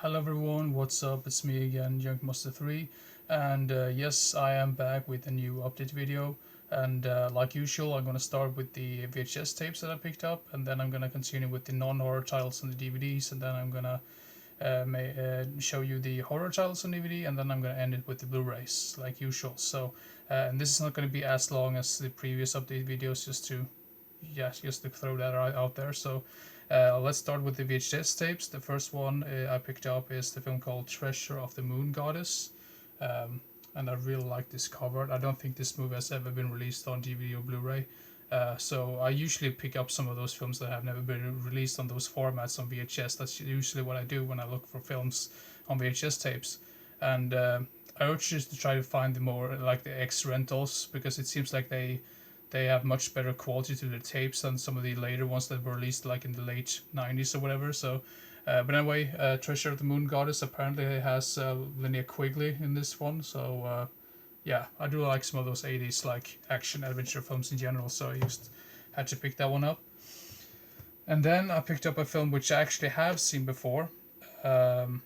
Hello everyone, what's up? It's me again, Junkmaster3, and yes, I am back with a new update video. And like usual, I'm gonna start with the VHS tapes that I picked up, and then I'm gonna continue with the non-horror titles on the DVDs, and then I'm gonna show you the horror titles on DVD, and then I'm gonna end it with the Blu-rays, like usual. So, and this is not gonna be as long as the previous update videos, just to throw that out there. So let's start with the VHS tapes. The first one I picked up is the film called Treasure of the Moon Goddess. And I really like this cover. I don't think this movie has ever been released on DVD or Blu-ray. So I usually pick up some of those films that have never been released on those formats on VHS. That's usually what I do when I look for films on VHS tapes. And I urge you to try to find the more like the X rentals, because it seems like they have much better quality to the tapes than some of the later ones that were released like in the late 90s or whatever. So, but anyway, Treasure of the Moon Goddess apparently has Linnea Quigley in this one. So, yeah, I do like some of those 80s like action adventure films in general. So I just had to pick that one up. And then I picked up a film which I actually have seen before. Um,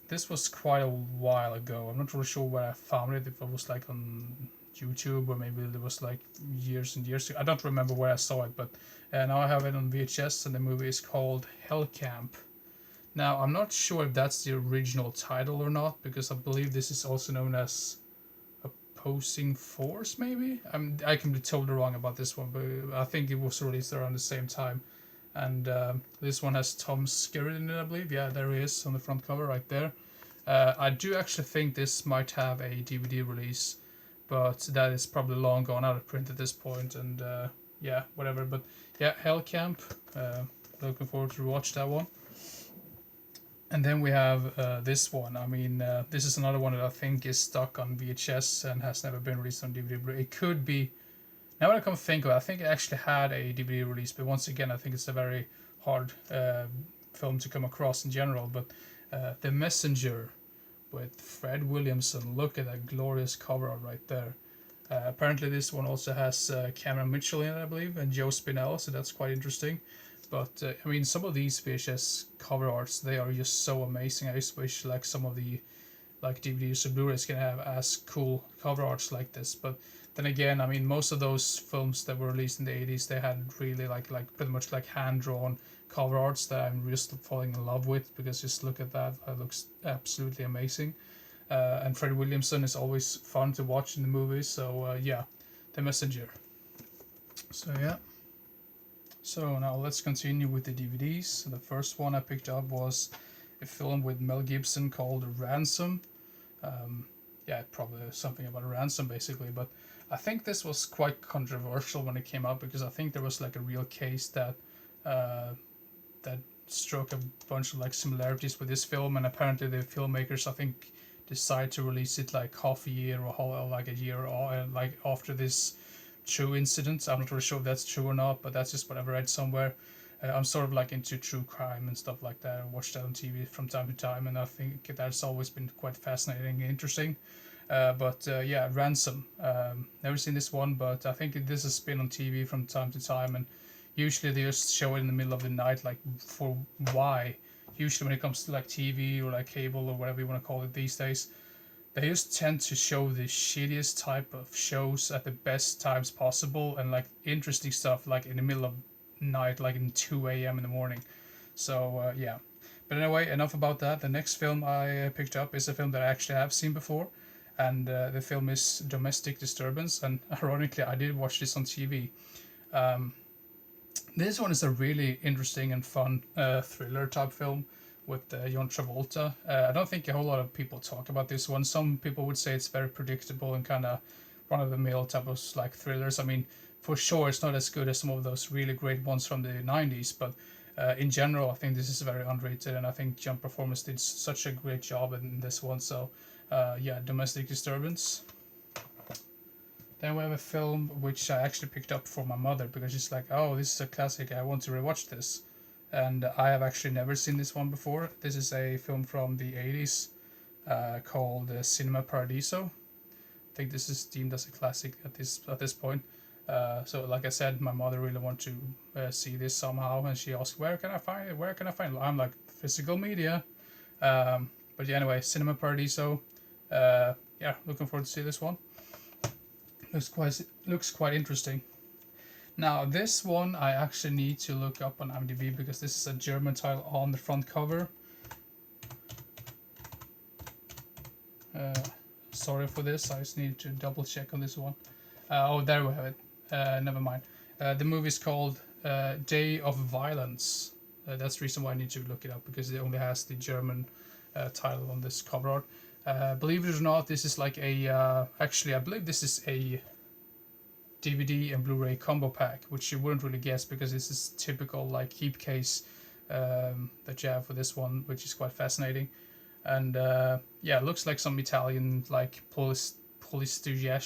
this was quite a while ago. I'm not really sure where I found it. If it was like on YouTube or maybe it was like years and years ago. I don't remember where I saw it, but now I have it on VHS, and the movie is called Hell Camp. Now I'm not sure if that's the original title or not, because I believe this is also known as Opposing Force. Maybe I can be totally wrong about this one, but I think it was released around the same time. And this one has Tom Skerritt in it, I believe. Yeah, there he is on the front cover right there. I do actually think this might have a DVD release, but that is probably long gone out of print at this point. And yeah, whatever. But yeah, Hell Camp. Looking forward to watch that one. And then we have this one. I mean, this is another one that I think is stuck on VHS and has never been released on DVD. But it could be. Now when I come to think of it, I think it actually had a DVD release, but once again, I think it's a very hard film to come across in general. But The Messenger with Fred Williamson. Look at that glorious cover art right there. Apparently, this one also has Cameron Mitchell in it, I believe, and Joe Spinell, so that's quite interesting. But I mean, some of these VHS cover arts, they are just so amazing. I just wish like some of the like DVDs or Blu-rays can have as cool cover arts like this. But then again, I mean, most of those films that were released in the 80s, they had really like pretty much like hand drawn cover arts that I'm just falling in love with, because just look at that, that looks absolutely amazing. And Fred Williamson is always fun to watch in the movies. So yeah, The Messenger. So yeah. So now let's continue with the DVDs. The first one I picked up was a film with Mel Gibson called Ransom. Yeah, probably something about a ransom basically, but I think this was quite controversial when it came out, because I think there was like a real case uh, that struck a bunch of like similarities with this film, and apparently the filmmakers, I think, decide to release it like half a year or like a year or like after this true incident. I'm not really sure if that's true or not, but that's just what I've read somewhere. I'm sort of like into true crime and stuff like that. I watch that on TV from time to time, and I think that's always been quite fascinating and interesting. But yeah, Ransom. Never seen this one, but I think this has been on TV from time to time, and usually they just show it in the middle of the night. Like, for why? Usually when it comes to like TV or like cable or whatever you want to call it these days, they just tend to show the shittiest type of shows at the best times possible, and like interesting stuff like in the middle of night, like in 2 a.m. in the morning. So yeah. But anyway, enough about that. The next film I picked up is a film that I actually have seen before, and the film is Domestic Disturbance. And ironically, I did watch this on TV. Um, this one is a really interesting and fun thriller type film with John Travolta. I don't think a whole lot of people talk about this one. Some people would say it's very predictable and kind of run of the mill type of like thrillers. I mean, for sure, it's not as good as some of those really great ones from the 90s, but in general, I think this is very underrated, and I think John Performance did such a great job in this one. So, yeah, Domestic Disturbance. Then we have a film which I actually picked up for my mother, because she's like, "Oh, this is a classic. I want to rewatch this," and I have actually never seen this one before. This is a film from the 80s called Cinema Paradiso. I think this is deemed as a classic at this point. So, like I said, my mother really wanted to see this somehow, and she asked, "Where can I find it? Where can I find it?" I'm like, "Physical media." But yeah, anyway, Cinema Paradiso. Yeah, looking forward to see this one. Looks quite interesting. Now this one I actually need to look up on IMDb because this is a German title on the front cover. Sorry for this, I just need to double check on this one. Oh, there we have it. Never mind. The movie is called Day of Violence. That's the reason why I need to look it up, because it only has the German title on this cover art. Believe it or not, this is like a actually I believe this is a DVD and Blu-ray combo pack, which you wouldn't really guess because this is typical like keep case that you have for this one, which is quite fascinating. And yeah, it looks like some Italian like police you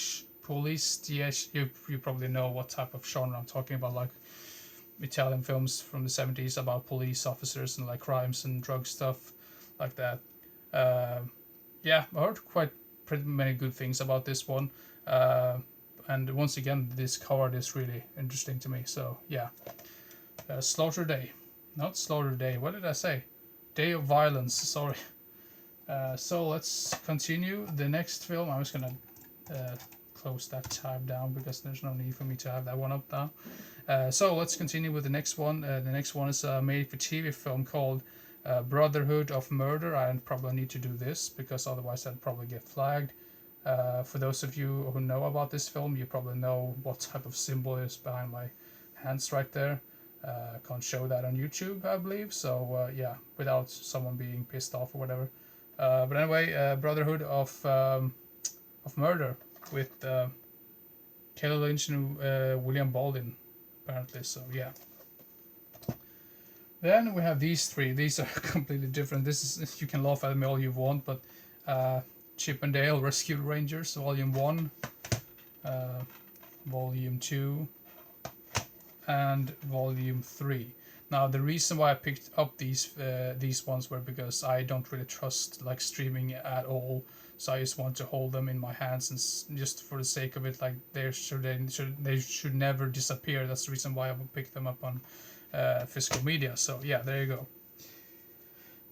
probably know what type of genre I'm talking about, like Italian films from the 70s about police officers and like crimes and drug stuff like that. Yeah, I heard quite pretty many good things about this one. And once again, this cover is really interesting to me. So yeah, Slaughter Day, not Slaughter Day. What did I say? Day of Violence. Sorry. So let's continue. The next film, I'm just gonna close that tab down because there's no need for me to have that one up now. So let's continue with the next one. The next one is a made-for-TV film called Brotherhood of Murder. I probably need to do this because otherwise I'd probably get flagged. For those of you who know about this film, you probably know what type of symbol is behind my hands right there. Can't show that on YouTube, I believe. So yeah, without someone being pissed off or whatever. But anyway, Brotherhood of Murder with Kelly Lynch and William Baldwin, apparently. So yeah. Then we have these three. These are completely different. This is, you can laugh at me all you want, but Chip and Dale Rescue Rangers, Volume 1, Volume 2, and Volume 3. Now the reason why I picked up these ones were because I don't really trust like streaming at all, so I just want to hold them in my hands and just for the sake of it, like they should never disappear. That's the reason why I would pick them up on physical media. So yeah, there you go.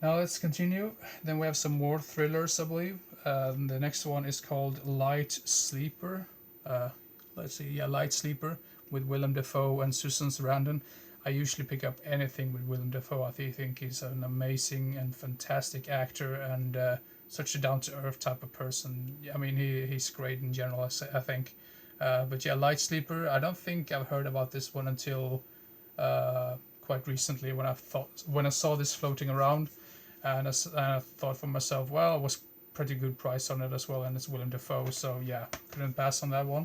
Now let's continue. Then we have some more thrillers, I believe. The next one is called Light Sleeper. Let's see, yeah, Light Sleeper with Willem Dafoe and Susan Sarandon. I usually pick up anything with Willem Dafoe. I think he's an amazing and fantastic actor and such a down-to-earth type of person. I mean, he's great in general, I think. But yeah, Light Sleeper. I don't think I've heard about this one until quite recently when I saw this floating around, and I thought for myself, well, it was pretty good price on it as well, and it's Willem Dafoe, so yeah, couldn't pass on that one.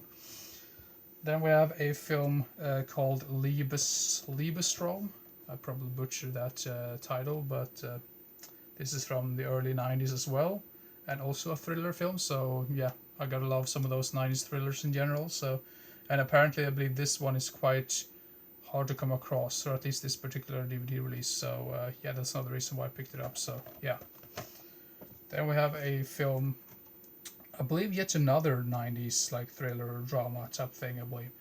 Then we have a film called Liebestrom. I probably butchered that title, but this is from the early 90s as well, and also a thriller film, so yeah, I gotta love some of those 90s thrillers in general. So, and apparently I believe this one is quite hard to come across, or at least this particular DVD release, so yeah, that's another reason why I picked it up, so yeah. Then we have a film, I believe yet another 90s like thriller or drama type thing, I believe.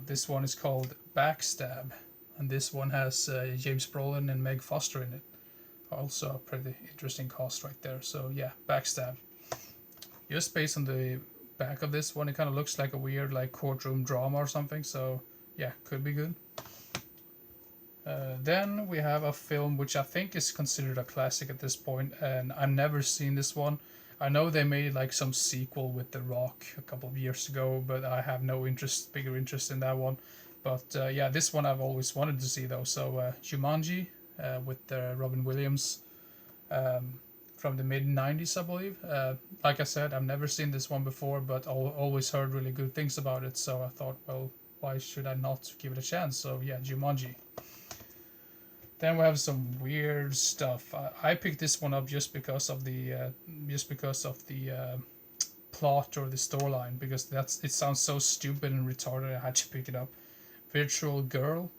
This one is called Backstab, and this one has James Brolin and Meg Foster in it. Also a pretty interesting cast right there, so yeah, Backstab. Just based on the back of this one, it kind of looks like a weird like courtroom drama or something, so yeah, could be good. Then we have a film which I think is considered a classic at this point, and I've never seen this one. I know they made like some sequel with The Rock a couple of years ago, but I have no bigger interest in that one. But yeah, this one I've always wanted to see though. So Jumanji with Robin Williams from the mid 90s, I believe. Like I said, I've never seen this one before, but always heard really good things about it. So I thought, well, why should I not give it a chance? So yeah, Jumanji. Then we have some weird stuff. I picked this one up just because of the plot or the storyline, because it sounds so stupid and retarded. I had to pick it up. Virtual Girl.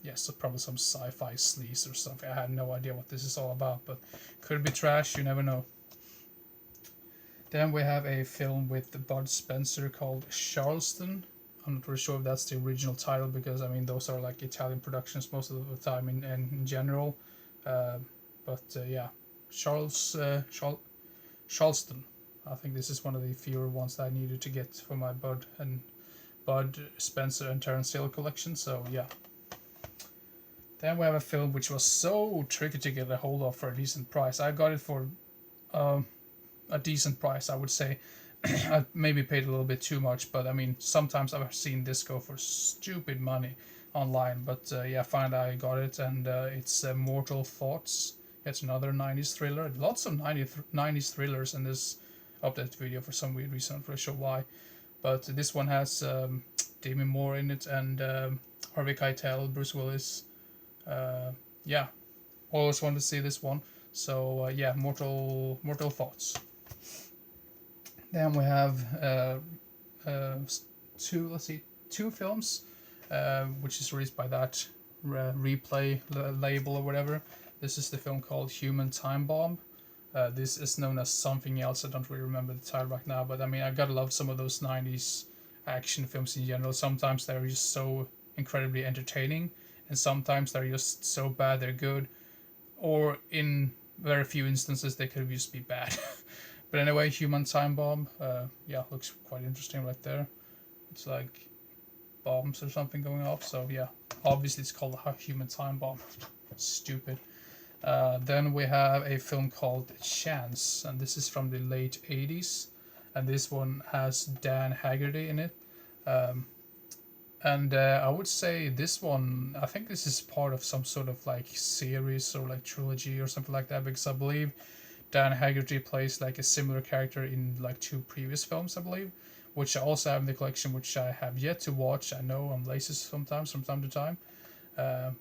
Yes, so probably some sci-fi sleaze or something. I had no idea what this is all about, but could be trash. You never know. Then we have a film with Bud Spencer called Charleston. I'm not really sure if that's the original title, because I mean those are like Italian productions most of the time in general. But yeah, Charles Charleston. I think this is one of the fewer ones that I needed to get for my Bud Spencer and Terence Hill collection. So yeah. Then we have a film which was so tricky to get a hold of for a decent price. I got it for um, a decent price, I would say. I maybe paid a little bit too much, but I mean, sometimes I've seen this go for stupid money online. But yeah, finally I got it, and it's Mortal Thoughts. It's another 90s thriller. Lots of 90s thrillers in this update video for some weird reason. I'm not really sure why. But this one has Demi Moore in it, and Harvey Keitel, Bruce Willis. Uh, yeah, always wanted to see this one. So yeah, Mortal Thoughts. Then we have uh, two films, which is released by that replay label or whatever. This is the film called Human Time Bomb. This is known as something else. I don't really remember the title right now, but I mean, I gotta love some of those 90s action films in general. Sometimes they're just so incredibly entertaining, and sometimes they're just so bad they're good, or in very few instances they could just be bad. But anyway, Human Time Bomb, yeah, looks quite interesting right there. It's like bombs or something going off, so yeah, obviously it's called a Human Time Bomb. Stupid. Then we have a film called Chance, and this is from the late 80s, and this one has Dan Haggerty in it. Um, and I would say this one, I think this is part of some sort of like series or like trilogy or something like that, because I believe Dan Haggerty plays like a similar character in like two previous films, I believe, which I also have in the collection, which I have yet to watch. I know I'm lazy sometimes from time to time.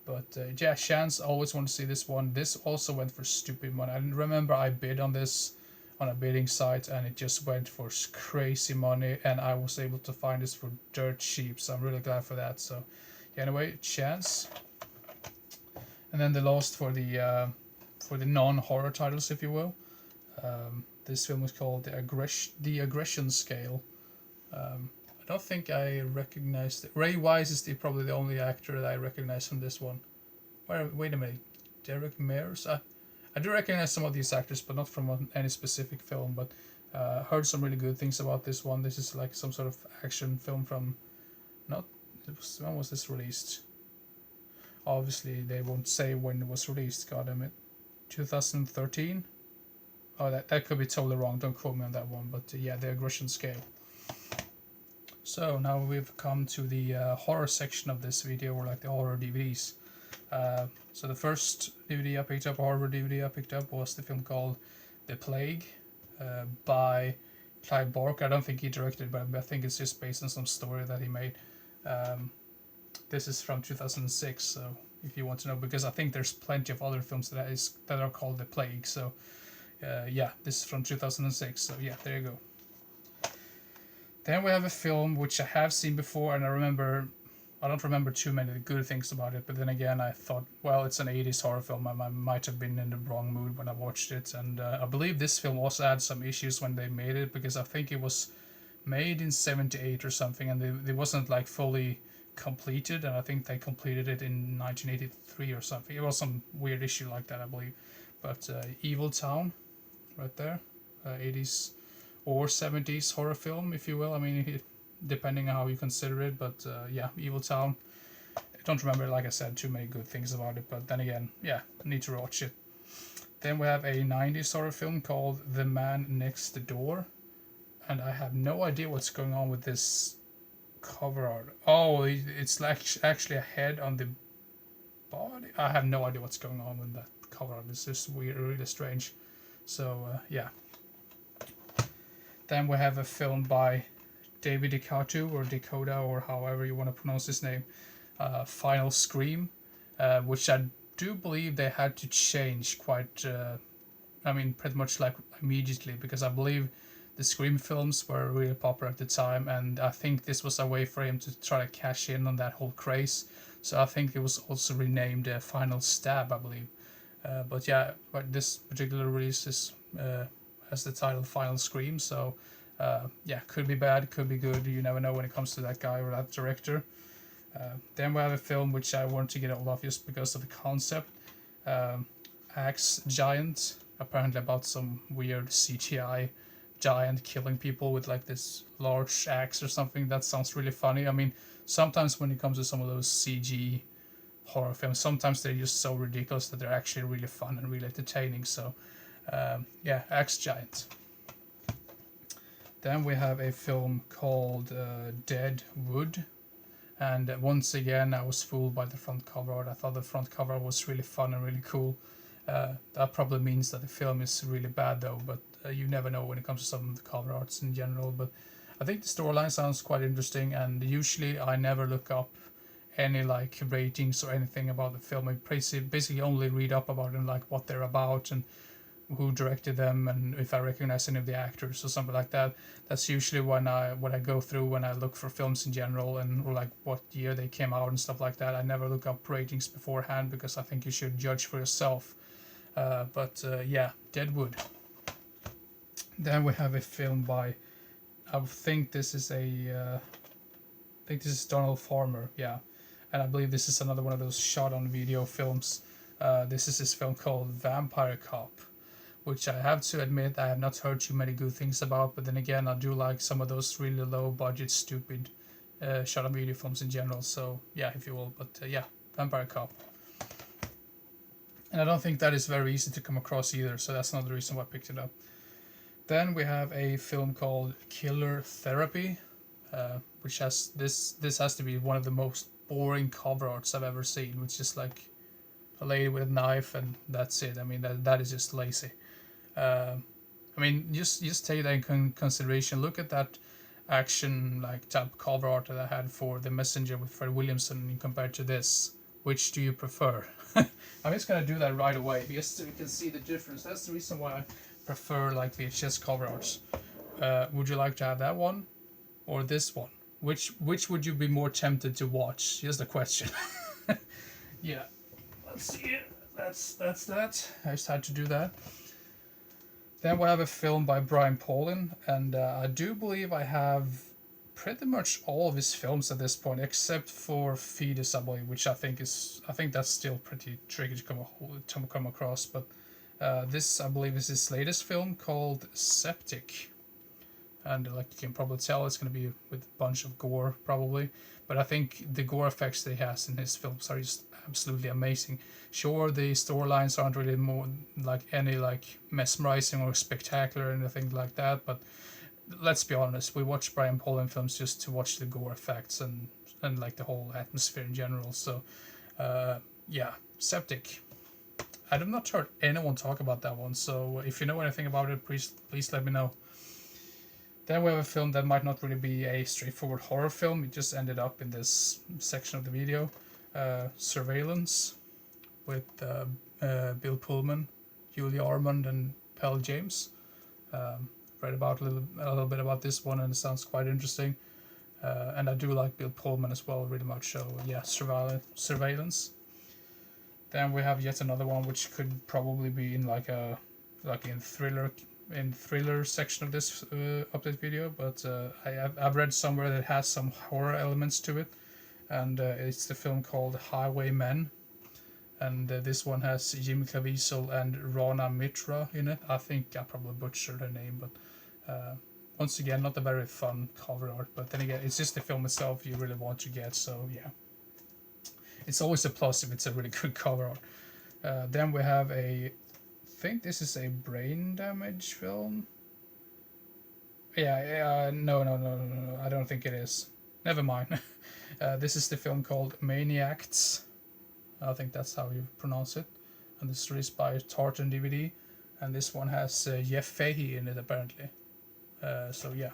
But yeah, Chance, always want to see this one. This also went for stupid money. I remember I bid on this on a bidding site, and it just went for crazy money, and I was able to find this for dirt cheap, so I'm really glad for that. So yeah, anyway, Chance. And then the last for the non-horror titles, if you will. This film was called The Aggression Scale. I don't think I recognized it. Ray Wise is probably the only actor that I recognize from this one. Wait a minute, Derek Mears. I do recognize some of these actors, but not from any specific film. But heard some really good things about this one. This is like some sort of action film from. Not. When was this released? Obviously, they won't say when it was released. God damn it, 2013. Oh, that could be totally wrong. Don't quote me on that one. But yeah, The Aggression Scale. So now we've come to the horror section of this video, or like the horror DVDs. So the first DVD I picked up, horror DVD I picked up, was the film called The Plague by Clive Barker. I don't think he directed, but I think it's just based on some story that he made. This is from 2006, so if you want to know, because I think there's plenty of other films that are called The Plague. So yeah, this is from 2006. So yeah, there you go. Then we have a film which I have seen before, and I don't remember too many good things about it, but then again, I thought, well, it's an 80s horror film. I might have been in the wrong mood when I watched it, and I believe this film also had some issues when they made it, because I think it was made in 78 or something, and it wasn't like fully completed, and I think they completed it in 1983 or something. It was some weird issue like that, I believe. But Evil Town, right there, 80s or 70s horror film, if you will. I mean, depending on how you consider it, but yeah, Evil Town. I don't remember, like I said, too many good things about it, but then again, yeah, need to watch it. Then we have a 90s horror film called The Man Next Door, and I have no idea what's going on with this cover art. Oh, it's like actually a head on the body. I have no idea what's going on with that cover art. It's just weird, really strange. So yeah. Then we have a film by David Dakota, or Dakota, or however you want to pronounce his name, Final Scream, which I do believe they had to change quite, I mean, pretty much like immediately, because I believe the Scream films were really popular at the time, and I think this was a way for him to try to cash in on that whole craze. So I think it was also renamed Final Stab, I believe. But yeah, but this particular release is has the title Final Scream, so yeah, could be bad, could be good. You never know when it comes to that guy or that director. Then we have a film which I want to get hold of just because of the concept. axe giant, apparently about some weird CGI giant killing people with like this large axe or something. That sounds really funny. I mean, sometimes when it comes to some of those CG horror films, sometimes they're just so ridiculous that they're actually really fun and really entertaining. So yeah, axe giant. Then we have a film called Dead Wood. And once again, I was fooled by the front cover art. I thought the front cover was really fun and really cool. That probably means that the film is really bad though, but you never know when it comes to some of the cover arts in general. But I think the storyline sounds quite interesting, and usually I never look up any like ratings or anything about the film. I basically only read up about them, like what they're about and who directed them and if I recognize any of the actors or something like that. That's usually when I go through when I look for films in general and or like what year they came out and stuff like that. I never look up ratings beforehand because I think you should judge for yourself. But yeah, Deadwood. Then we have a film by I think this is Donald Farmer, yeah, and I believe this is another one of those shot on video films. This is his film called Vampire Cop, which I have to admit I have not heard too many good things about, but then again I do like some of those really low budget stupid shot on video films in general, so yeah, if you will. But yeah, Vampire Cop. And I don't think that is very easy to come across either, so that's another reason why I picked it up. Then we have a film called Killer Therapy, which has this has to be one of the most boring cover arts I've ever seen, which is like a lady with a knife and that's it. I mean that is just lazy. I mean just take that in consideration. Look at that action like type cover art that I had for The Messenger with Fred Williamson compared to this. Which do you prefer? I'm just gonna do that right away just so you can see the difference. That's the reason why I prefer like VHS cover arts. Would you like to have that one or this one? Which would you be more tempted to watch? Here's the question. Yeah, let's see it. That's that. I just had to do that. Then we have a film by Brian Paulin, and I do believe I have pretty much all of his films at this point, except for Fetus, I believe, which I think that's still pretty tricky to come across. But this, I believe, is his latest film called Septic. And like you can probably tell, it's going to be with a bunch of gore, probably. But I think the gore effects that he has in his films are just absolutely amazing. Sure, the storylines aren't really more like any like mesmerizing or spectacular or anything like that. But let's be honest, we watch Brian Paulin films just to watch the gore effects and like the whole atmosphere in general. So yeah, Septic. I have not heard anyone talk about that one, so if you know anything about it, please let me know. Then we have a film that might not really be a straightforward horror film. It just ended up in this section of the video. Surveillance with Bill Pullman, Julie Ormond, and Pell James. Read about a little bit about this one, and it sounds quite interesting. And I do like Bill Pullman as well, really much. So yeah, Surveillance. Then we have yet another one, which could probably be in in thriller section of this update video, but I've read somewhere that it has some horror elements to it, and it's the film called Highwaymen, and this one has Jim Caviezel and Rana Mitra in it. I think I probably butchered her name, but once again, not a very fun cover art, but then again, it's just the film itself you really want to get, so yeah. It's always a plus if it's a really good cover art. Then we have I think this is a brain damage film. Yeah, no, I don't think it is. Never mind. This is the film called Maniacs. I think that's how you pronounce it. And this is released by Tartan DVD. And this one has Jeff Fahey in it, apparently. So yeah.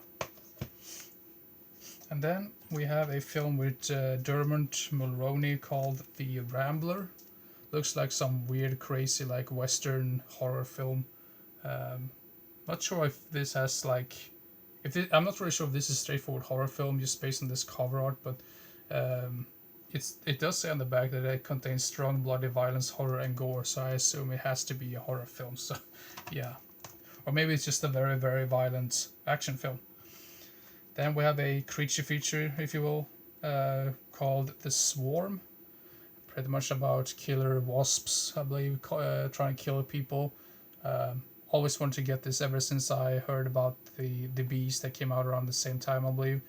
And then we have a film with Dermot Mulroney called The Rambler. Looks like some weird, crazy, like Western horror film. Not sure if this has like, I'm not really sure if this is a straightforward horror film just based on this cover art, but it does say on the back that it contains strong bloody violence, horror, and gore. So I assume it has to be a horror film. So yeah, or maybe it's just a very, very violent action film. Then we have a creature feature, if you will, called The Swarm. pretty much about killer wasps, I believe, trying to kill people. Always wanted to get this ever since I heard about the bees that came out around the same time, I believe,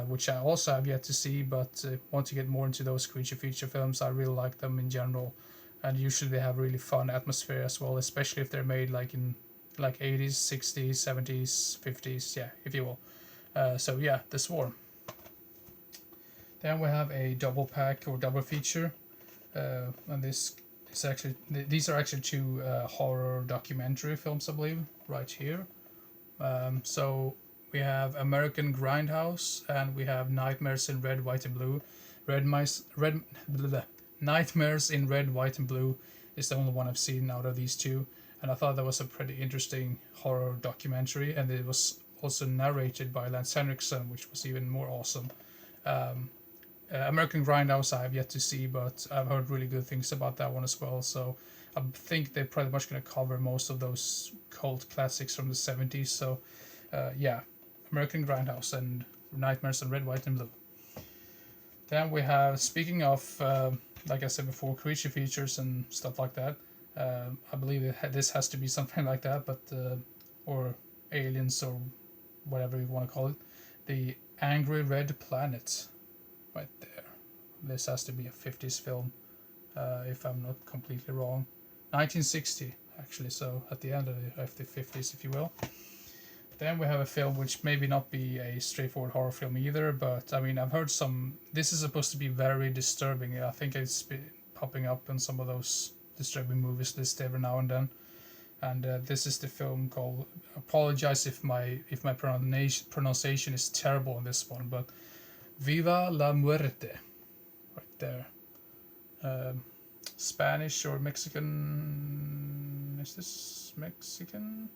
which I also have yet to see, but want to get more into those creature feature films. I really like them in general, and usually they have really fun atmosphere as well, especially if they're made like in like 80s, 60s, 70s, 50s, yeah, if you will. So yeah, The Swarm. Then we have a double pack or double feature, and these are actually two horror documentary films, I believe, right here. So we have American Grindhouse and we have Nightmares in Red, White, and Blue. Nightmares in Red, White, and Blue is the only one I've seen out of these two, and I thought that was a pretty interesting horror documentary, and it was also narrated by Lance Henriksen, which was even more awesome. American Grindhouse I have yet to see, but I've heard really good things about that one as well. So I think they're pretty much going to cover most of those cult classics from the 70s. So yeah, American Grindhouse and Nightmares in Red, White, and Blue. Then we have, speaking of, like I said before, creature features and stuff like that. I believe this has to be something like that, but or aliens or whatever you want to call it. The Angry Red Planet. Right there. This has to be a 50s film, if I'm not completely wrong. 1960, actually, so at the end of the 50s, if you will. Then we have a film which maybe not be a straightforward horror film either, but I mean, I've heard some. This is supposed to be very disturbing. I think it's been popping up in some of those disturbing movies list every now and then. And this is the film called. Apologize if my pronunciation is terrible on this one, but Viva la Muerte, right there. Spanish or Mexican? Is this Mexican?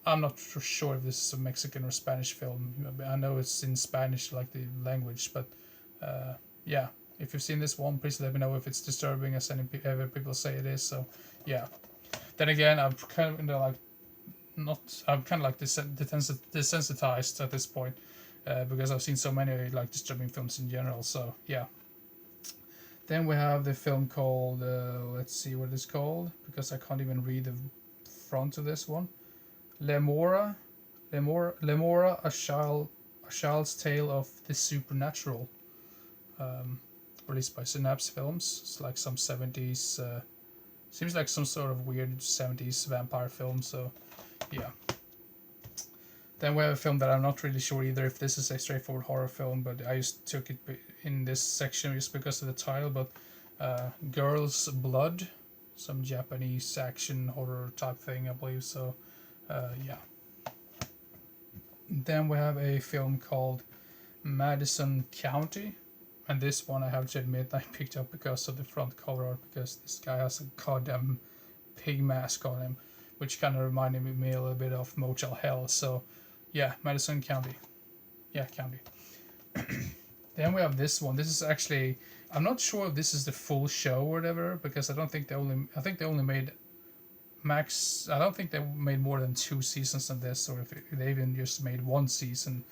I'm not sure if this is a Mexican or Spanish film. I know it's in Spanish, like the language, but yeah. If you've seen this one, please let me know if it's disturbing, as ever people say it is. So yeah. Then again, I'm kind of like I'm kind of like desensitized at this point. Because I've seen so many like disturbing films in general, so yeah. Then we have the film called, let's see what it's called, because I can't even read the front of this one. Lemora, a child's tale of the supernatural, released by Synapse Films. It's like some 70s, seems like some sort of weird 70s vampire film, so yeah. Then we have a film that I'm not really sure either if this is a straightforward horror film, but I just took it in this section just because of the title. But Girl's Blood, some Japanese action horror type thing, I believe. So yeah. Then we have a film called Madison County, and this one I have to admit I picked up because of the front cover art, because this guy has a goddamn pig mask on him, which kind of reminded me a little bit of Motel Hell. So yeah, Madison County. Yeah, County. Then we have this one. This is actually, I'm not sure if this is the full show or whatever, because I think they only made I don't think they made more than 2 seasons of this, or if they even just made 1 season.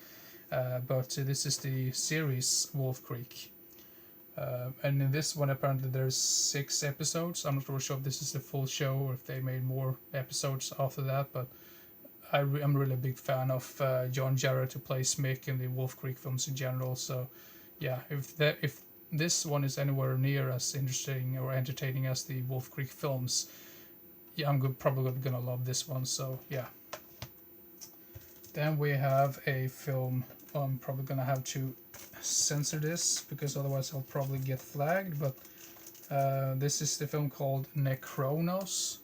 But this is the series Wolf Creek. And in this one, apparently there's 6 episodes. I'm not really sure if this is the full show or if they made more episodes after that, but I'm really a big fan of John Jarrett, who plays Mick in the Wolf Creek films in general. So, yeah, if this one is anywhere near as interesting or entertaining as the Wolf Creek films, yeah, I'm probably gonna love this one. So, yeah. Then we have a film. I'm probably gonna have to censor this because otherwise I'll probably get flagged. But this is the film called Necronos.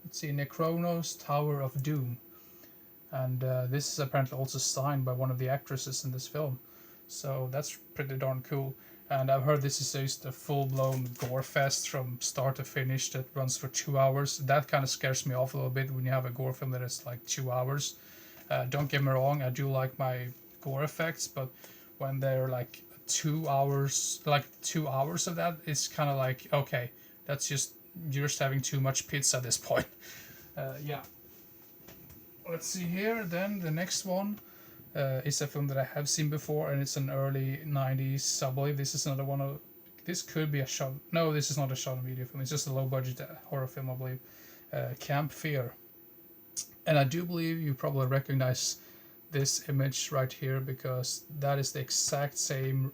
Let's see, Necronos Tower of Doom, and this is apparently also signed by one of the actresses in this film, so that's pretty darn cool. And I've heard this is just a full-blown gore fest from start to finish that runs for 2 hours. That kind of scares me off a little bit when you have a gore film that is like 2 hours. Don't get me wrong, I do like my gore effects, but when they're like 2 hours, of that, it's kind of like, okay, that's just, you're just having too much pizza at this point. Yeah. Let's see here. Then the next one It's a film that I have seen before, and it's an early 90s. I believe this is another one of... This could be a shot... No, this is not a shot video film. It's just a low-budget horror film, I believe. Camp Fear. And I do believe you probably recognize this image right here, because that is the exact same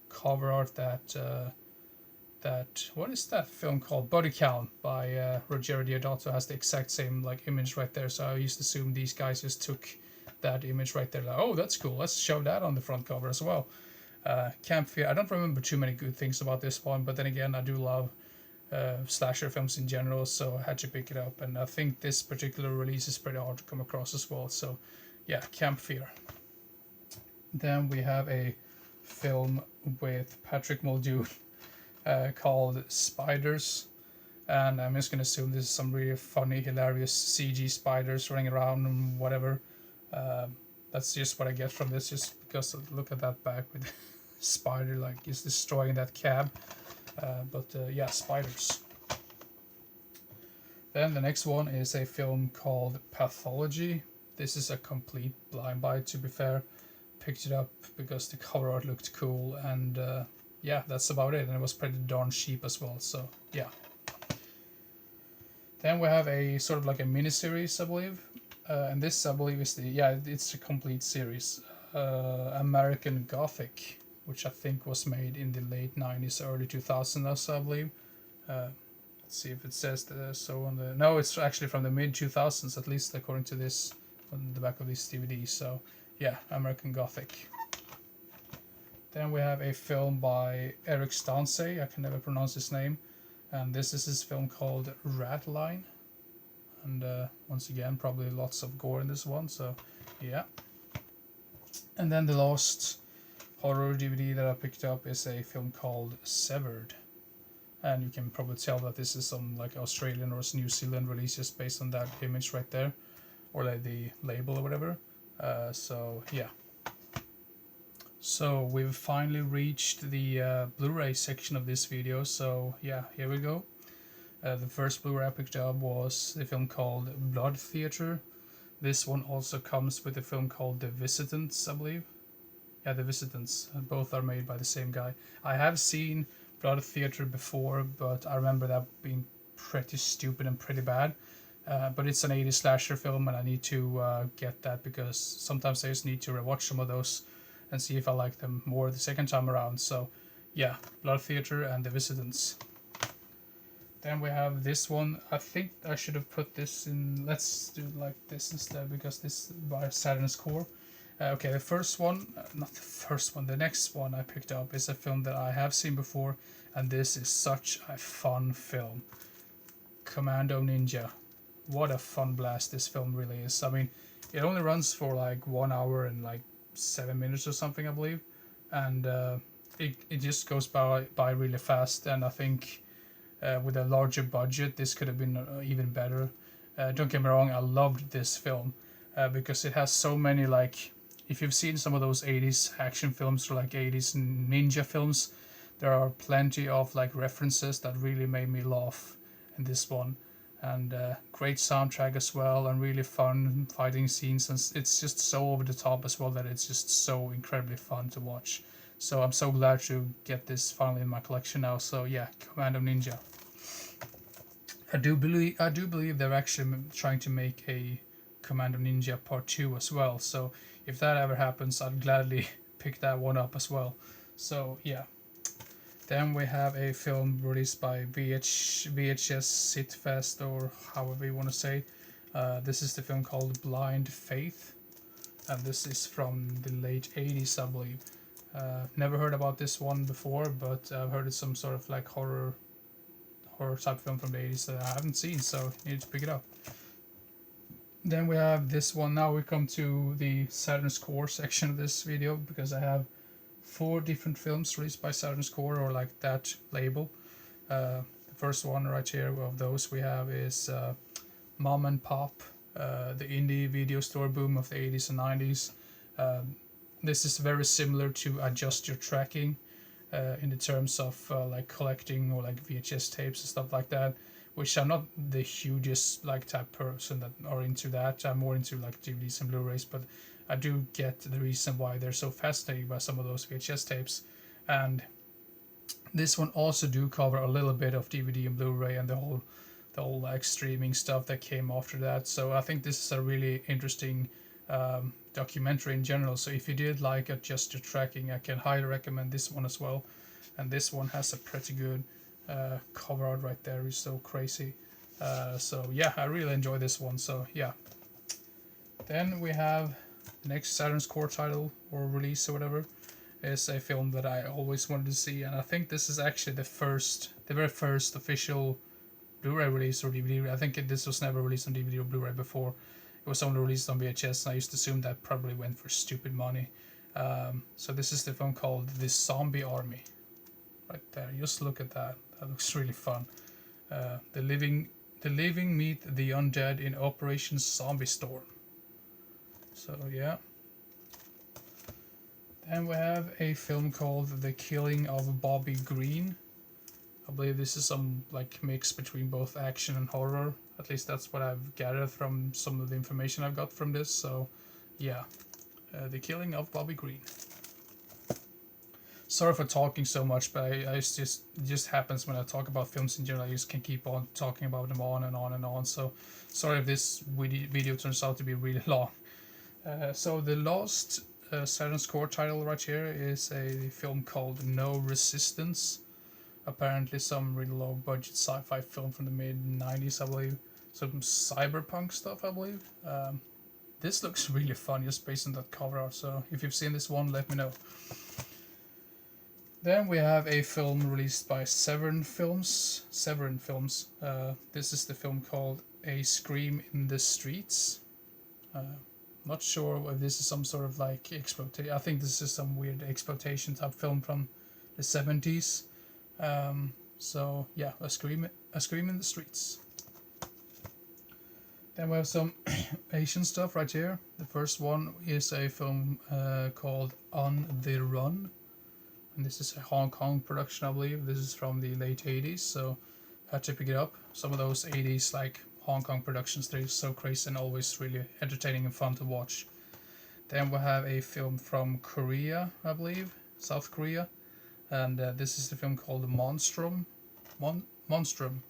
cover art that what is that film called? Body Count by Ruggero Deodato has the exact same like image right there. So I used to assume these guys just took that image right there, like, oh, that's cool, let's show that on the front cover as well. Camp Fear, I don't remember too many good things about this one, but then again, I do love slasher films in general, so I had to pick it up, and I think this particular release is pretty hard to come across as well, so yeah, Camp Fear. Then we have a film with Patrick Muldoon called Spiders, and I'm just gonna assume this is some really funny, hilarious CG spiders running around and whatever. That's just what I get from this, just because look at that back with spider like is destroying that cab. But yeah, spiders. Then the next one is a film called Pathology. This is a complete blind buy, to be fair. Picked it up because the cover art looked cool, and yeah, that's about it. And it was pretty darn cheap as well, so yeah. Then we have a sort of like a mini-series, I believe. And this, I believe, is it's a complete series. American Gothic, which I think was made in the late 90s, early 2000s, I believe. Let's see if it says so on the... No, it's actually from the mid 2000s, at least according to this on the back of this DVD. So yeah, American Gothic. Then we have a film by Eric Stanze. I can never pronounce his name. And this is his film called Ratline. And once again, probably lots of gore in this one, so yeah. And then the last horror DVD that I picked up is a film called Severed. And you can probably tell that this is some like Australian or New Zealand release just based on that image right there. Or like the label or whatever. So yeah. So we've finally reached the Blu-ray section of this video, so yeah, here we go. The first Blu-ray I picked up was the film called Blood Theater. This one also comes with a film called The Visitants, I believe. Yeah, The Visitants. Both are made by the same guy. I have seen Blood Theater before, but I remember that being pretty stupid and pretty bad. But it's an 80s slasher film, and I need to get that, because sometimes I just need to rewatch some of those and see if I like them more the second time around. So yeah, Blood Theater and The Visitants. Then we have this one. I think I should have put this in... Let's do like this instead, because this is by Saturn's Core. Okay, the first one... not the first one. The next one I picked up is a film that I have seen before, and this is such a fun film. Commando Ninja. What a fun blast this film really is. I mean, it only runs for like 1 hour and like 7 minutes or something, I believe. And it just goes by really fast, and I think... with a larger budget, this could have been even better. Don't get me wrong, I loved this film because it has so many, like, if you've seen some of those 80s action films or like 80s ninja films, there are plenty of like references that really made me laugh in this one. And great soundtrack as well, and really fun fighting scenes, and it's just so over the top as well that it's just so incredibly fun to watch. So I'm so glad to get this finally in my collection now. So yeah, Commando Ninja. I do believe they're actually trying to make a Commando Ninja Part 2 as well. So if that ever happens, I'd gladly pick that one up as well. So yeah. Then we have a film released by VHS Sitfest, or however you want to say. This is the film called Blind Faith, and this is from the late 80s, I believe. Never heard about this one before, but I've heard it's some sort of like horror type film from the 80s that I haven't seen, so I need to pick it up. Then we have this one. Now we come to the Saturn's Core section of this video, because I have 4 different films released by Saturn's Core, or like that label. The first one right here of those we have is Mom and Pop, the indie video store boom of the 80s and 90s. This is very similar to Adjust Your Tracking in the terms of like collecting or like VHS tapes and stuff like that, which I'm not the hugest like type person that are into that. I'm more into like DVDs and Blu-rays, but I do get the reason why they're so fascinating by some of those VHS tapes. And this one also do cover a little bit of DVD and Blu-ray and the whole like streaming stuff that came after that. So I think this is a really interesting documentary in general. So if you did like adjust your tracking, I can highly recommend this one as well. And this one has a pretty good cover art right there. It's so crazy. So yeah, I really enjoy this one. So yeah. Then we have the next Saturn's core title or release or whatever is a film that I always wanted to see, and I think this is actually the very first official Blu-ray release or DVD. I think this was never released on DVD or Blu-ray before. It was only released on VHS, and I used to assume that probably went for stupid money. So this is the film called The Zombie Army. Right there, just look at that. That looks really fun. The living meet the undead in Operation Zombie Storm. So yeah. Then we have a film called The Killing of Bobby Green. I believe this is some like mix between both action and horror. At least that's what I've gathered from some of the information I've got from this. So yeah, The Killing of Bobby Green. Sorry for talking so much, but it just happens when I talk about films in general. I just can keep on talking about them on and on and on. So sorry if this video turns out to be really long. So the last Saturn's core title right here is a film called No Resistance. Apparently some really low budget sci-fi film from the mid-90s, I believe. Some cyberpunk stuff, I believe. This looks really fun just based on that cover art, so if you've seen this one, let me know. Then we have a film released by Severin Films. This is the film called A Scream in the Streets. Not sure if this is some sort of like exploitation. I think this is some weird exploitation type film from the 70s. So yeah, a scream in the streets. Then we have some Asian stuff right here. The first one is a film called On the Run, and this is a Hong Kong production, I believe. This is from the late 80s, so I had to pick it up. Some of those 80s like Hong Kong productions, they're so crazy and always really entertaining and fun to watch. Then we have a film from Korea, I believe, South Korea, and this is the film called Monstrum. Monstrum.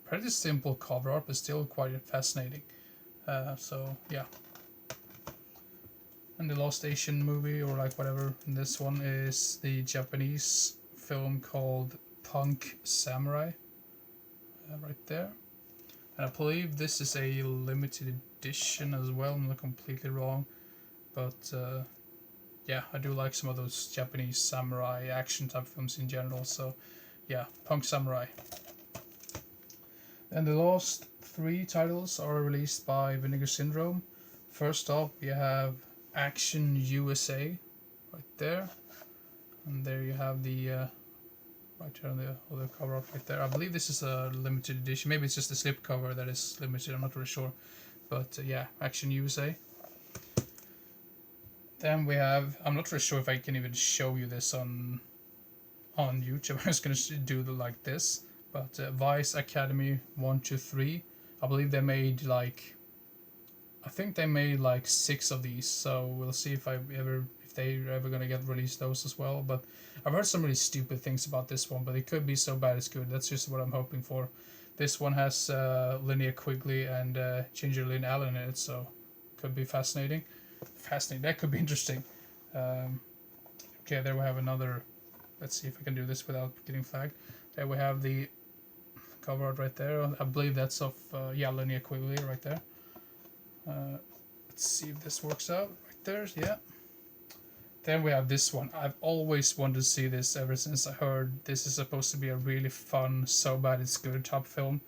Pretty simple cover art, but still quite fascinating. So yeah. And the Lost Asian movie, or like whatever, this one is the Japanese film called Punk Samurai. Right there. And I believe this is a limited edition as well. I'm not completely wrong, but yeah, I do like some of those Japanese samurai action type films in general. So yeah, Punk Samurai. And the last three titles are released by Vinegar Syndrome. First up, we have Action USA, right there, and there you have the right here on the other cover art right there. I believe this is a limited edition. Maybe it's just the slipcover that is limited. I'm not really sure. But yeah, Action USA. Then we have, I'm not really sure if I can even show you this on YouTube. I'm just going to do the like this. But Vice Academy 1, 2, 3. I believe they made like, I think they made like 6 of these. So we'll see if they're ever gonna get released those as well. But I've heard some really stupid things about this one, but it could be so bad it's good. That's just what I'm hoping for. This one has Linnea Quigley and Ginger Lynn Allen in it, so could be fascinating. That could be interesting. Okay, there we have another. Let's see if I can do this without getting flagged. There we have the cover art right there. I believe that's of Linnea Quigley right there. Let's see if this works out. Right there, yeah. Then we have this one. I've always wanted to see this ever since I heard this is supposed to be a really fun, so bad it's good type film.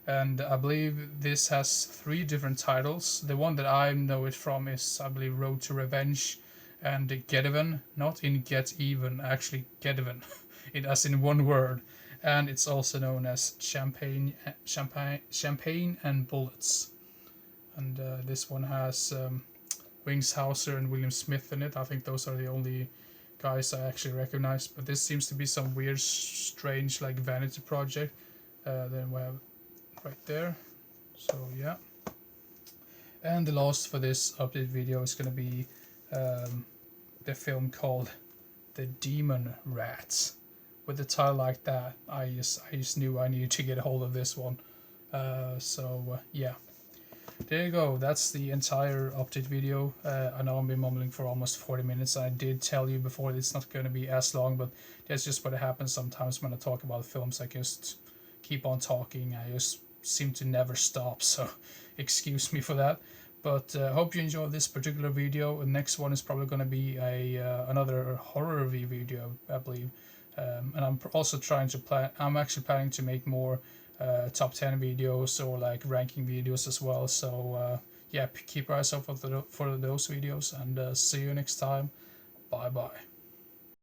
And I believe this has 3 different titles. The one that I know it from is, I believe, Road to Revenge and Get Even. Not in Get Even, actually Get Even. It as in one word. And it's also known as Champagne and Bullets. And this one has Wings Hauser and William Smith in it. I think those are the only guys I actually recognize. But this seems to be some weird, strange, like vanity project. Then we have right there. So yeah. And the last for this update video is going to be the film called The Demon Rats. With a title like that, I just knew I needed to get a hold of this one. Yeah, there you go. That's the entire update video. I know I've been mumbling for almost 40 minutes. I did tell you before it's not going to be as long, but that's just what happens sometimes when I talk about films. I just keep on talking. I just seem to never stop, so excuse me for that. But I hope you enjoyed this particular video. The next one is probably going to be another horror review video, I believe. And I'm also trying to plan. I'm actually planning to make more top 10 videos or like ranking videos as well. So yeah, keep your eyes out for those videos, and see you next time. Bye bye.